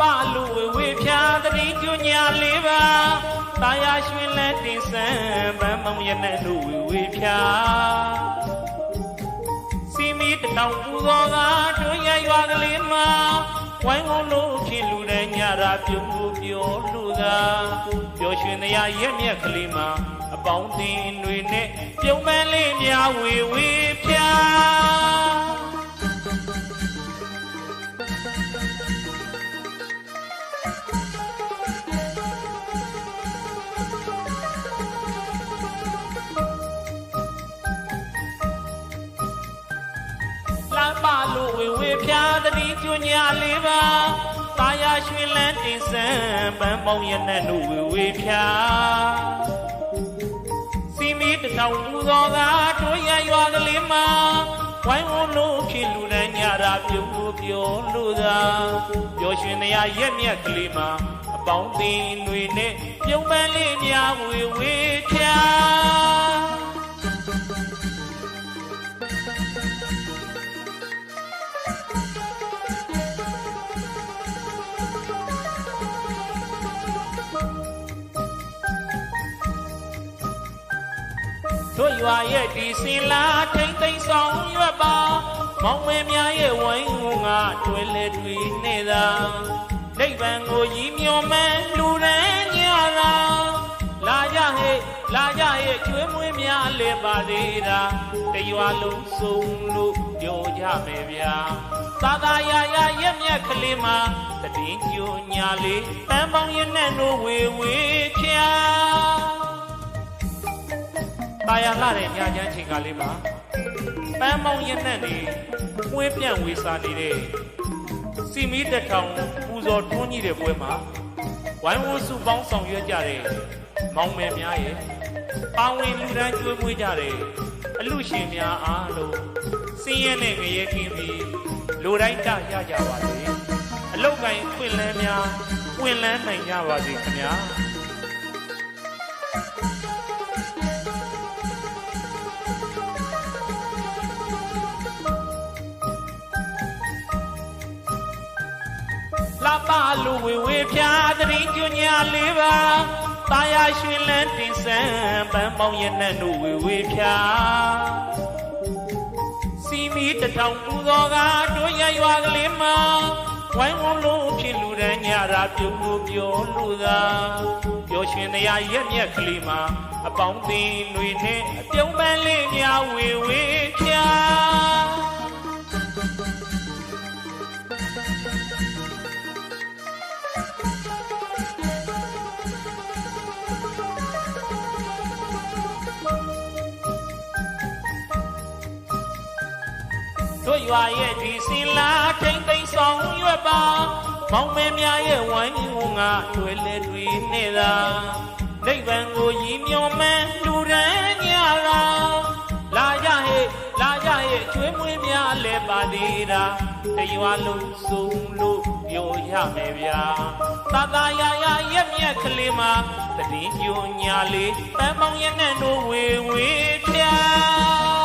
ပါလူဝေဖြာတတိကျွညာလေးပါတာယာရွှင်လက်တင်ဆန်းဗန်းမောင်ရနဲ့လူဝေဖြာစီမီတတောင်ပူသောကတို့ရရွာကလေးမှာဝိုင်းကုန်းလို့ဖြစ်လူတဲ့ညရာပြုံးလို့ပြောလူသာပျော်ရွှင်တရားရက်မြက်ကလေးမှာအပေါင်းတင်တွေနဲ့ပြုံးပန်းလေးများဝေဖြာပါလူဝေဖြာတတိကျွညာလေးပါတာယာရွှင်လန်းတင်ဆန်းပန်းပေါင်းရနဲ့လူဝေဖြာစီမီတထောင်ပူသောကတို့ရရွာကလေးမှာဝိုင်းဝန်းလို့ဖြစ်လူတဲ့ညရာပြုံးလို့ပြောလို့သာပျော်ရွှင်တရားရက်မြက်ကလေးမှာအပေါင်းတင်တွေနဲ့ပြုံးပန်းလေးများဝေဖြာတို့ရွာရဲ့ဒီစင်လာထိမ့်သိမ့်ဆောင်ရွက်ပါမောင်မင်းများရဲ့ဝိုင်းဝန်းကတွဲလဲတွေနေသာနိဗ္ဗာန်ကိုရည်မျှော်မှန်းလူရန်ညရာလာကြဟဲ့ကျွေးမွေးများလဲပါသေးတာတရွာလုံးစုံလို့ပြောကြမယ်ဗျာသာသာယာရက်မြက်ကလေးမှာတတိညညာလေးတန်ပေါင်းရနဲ့တို့ဝေဖြာတာယာလာတဲ့ညချမ်းချိန်ကလေးမှာပန်းပေါင်းရနဲ့နေဝေးပြန့်ဝေစာနေတဲ့စီမီတထောင်ပူဇော်ထွန်းကြီးတဲ့ပွဲမှာဝိုင်းဝန်းစုပေါင်းဆောင်ရွက်ကြတဲ့မောင်မယ်များရဲ့ပါဝင်လူတန်းကျွေးမွေးကြတဲ့အလူရှင်များအားလုံးစင်းရဲနဲ့ငရဲကင်းပြီးလူတိုင်းတရကြပါစေအလုတ်ကိုင်းခွင့်လန်းများပွင့်လန်းနိုင်ကြပါစေခင်ဗျာလာပါလူဝေဖြာတတိကျွညာလေးပါတာယာရွှင်လန်းတင်ဆန်းပန်းပေါင်းရနဲ့တို့ဝေဖြာစီမီတထောင်ပူသောကတို့ရရွာကလေးမှာဝိုင်းဝန်းလို့ဖြစ်လူတဲ့ညရာပြုံးလို့ပြောလို့သာပျော်ရွှင်တရားရက်မြက်ကလေးမှာအပေါင်းတင်တွေနဲ့အပြုံးပန်းလေးများဝေဖြာတို့ရွာရဲ့ဒီစင်လာထိမ့်သိမ့်ဆောင်ရွက်ပါမောင်မင်းများရဲ့ဝိုင်းဝန်းကတွဲလဲတွေနေသာနိဗ္ဗာန်ကိုရည်မျှော်မှန်းလူရန်ညရာလာကြဟဲ့ကျွေးမွေးများလဲပါသေးတာတရွာလုံးစုံလို့ပြောရမယ်ဗျာသာသာယာရက်မြက်ကလေးမှာတတိညညာလေးပန်းပေါင်းရနဲ့တို့ဝေဖြာ